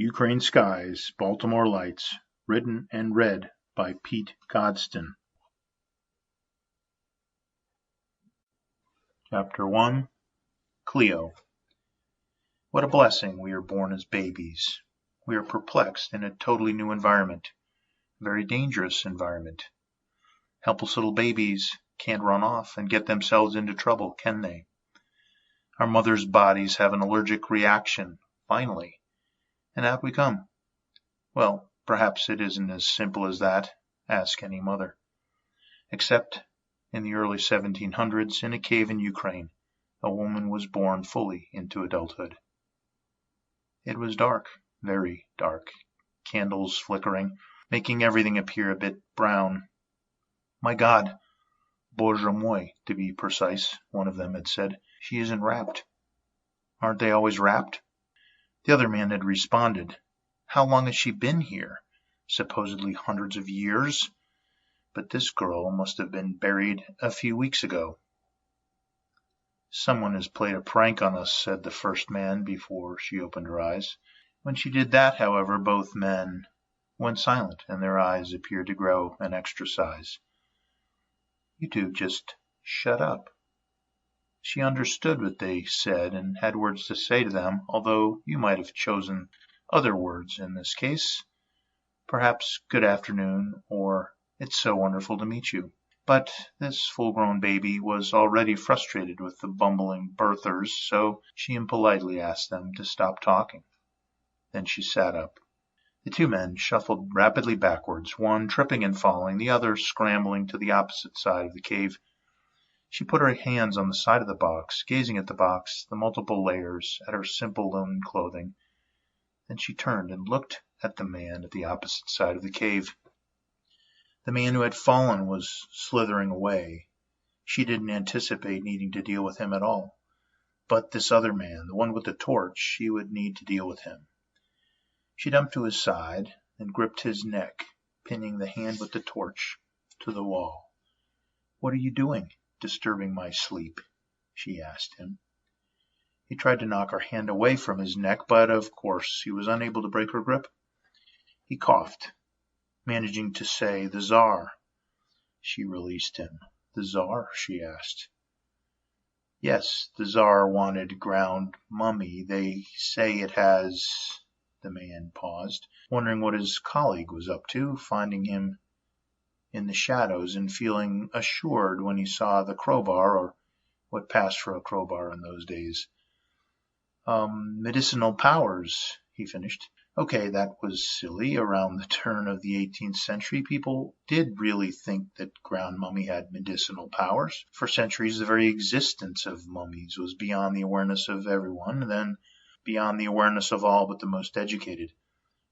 Ukraine Skies, Baltimore Lights, written and read by Pete Godston. Chapter 1. Cleo. What a blessing we are born as babies. We are perplexed in a totally new environment, a very dangerous environment. Helpless little babies can't run off and get themselves into trouble, can they? Our mothers' bodies have an allergic reaction, finally. And out we come. Well, perhaps it isn't as simple as that, ask any mother. Except in the early 1700s, in a cave in Ukraine, a woman was born fully into adulthood. It was dark, very dark, candles flickering, making everything appear a bit brown. My God, Bоже mой, to be precise, one of them had said, she isn't wrapped. Aren't they always wrapped? The other man had responded, how long has she been here? Supposedly hundreds of years? But this girl must have been buried a few weeks ago. Someone has played a prank on us, said the first man before she opened her eyes. When she did that, however, both men went silent, and their eyes appeared to grow an extra size. You two just shut up. She understood what they said and had words to say to them, although you might have chosen other words in this case. Perhaps good afternoon, or it's so wonderful to meet you. But this full-grown baby was already frustrated with the bumbling birthers, so she impolitely asked them to stop talking. Then she sat up. The two men shuffled rapidly backwards, one tripping and falling, the other scrambling to the opposite side of the cave. She put her hands on the side of the box, gazing at the box, the multiple layers, at her simple linen clothing. Then she turned and looked at the man at the opposite side of the cave. The man who had fallen was slithering away. She didn't anticipate needing to deal with him at all. But this other man, the one with the torch, she would need to deal with him. She jumped to his side and gripped his neck, pinning the hand with the torch to the wall. What are you doing, disturbing my sleep? She asked him. He tried to knock her hand away from his neck, but of course he was unable to break her grip. He coughed, managing to say, the Tsar. She released him. The Tsar? She asked. Yes, the Tsar wanted ground mummy. They say it has... The man paused, wondering what his colleague was up to, finding him in the shadows and feeling assured when he saw the crowbar, or what passed for a crowbar in those days. Medicinal powers, he finished. Okay, that was silly. Around the turn of the 18th century, people did really think that ground mummy had medicinal powers. For centuries, the very existence of mummies was beyond the awareness of everyone, then beyond the awareness of all but the most educated.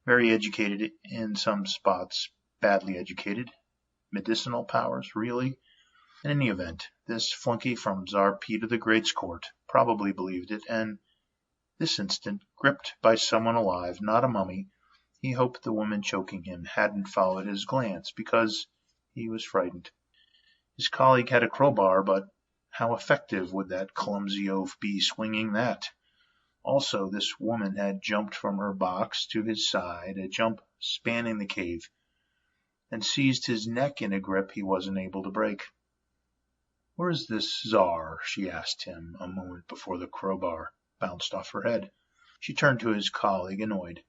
Very educated in some spots, badly educated. Medicinal powers, really? In any event, this flunky from Tsar Peter the Great's court probably believed it, and this instant, gripped by someone alive, not a mummy, he hoped the woman choking him hadn't followed his glance, because he was frightened. His colleague had a crowbar, but how effective would that clumsy oaf be swinging that? Also, this woman had jumped from her box to his side, a jump spanning the cave, and seized his neck in a grip he wasn't able to break. Where is this Tsar? She asked him a moment before the crowbar bounced off her head. She turned to his colleague, annoyed.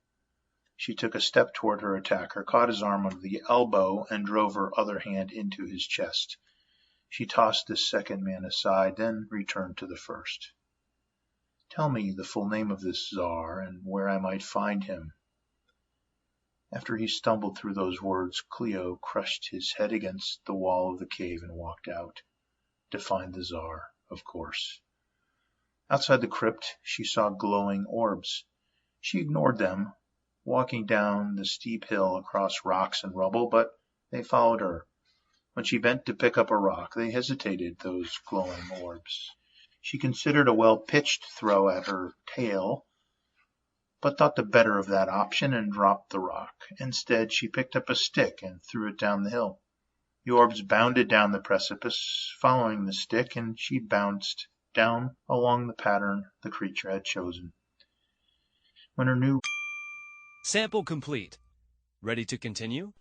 She took a step toward her attacker, caught his arm under the elbow, and drove her other hand into his chest. She tossed the second man aside, then returned to the first. Tell me the full name of this Tsar, and where I might find him. After he stumbled through those words, Cleo crushed his head against the wall of the cave and walked out. To find the Tsar, of course. Outside the crypt, she saw glowing orbs. She ignored them, walking down the steep hill across rocks and rubble, but they followed her. When she bent to pick up a rock, they hesitated, those glowing orbs. She considered a well-pitched throw at her tail, but thought the better of that option and dropped the rock. Instead, she picked up a stick and threw it down the hill. The orbs bounded down the precipice, following the stick, and she bounced down along the pattern the creature had chosen. When her new Sample complete. Ready to continue?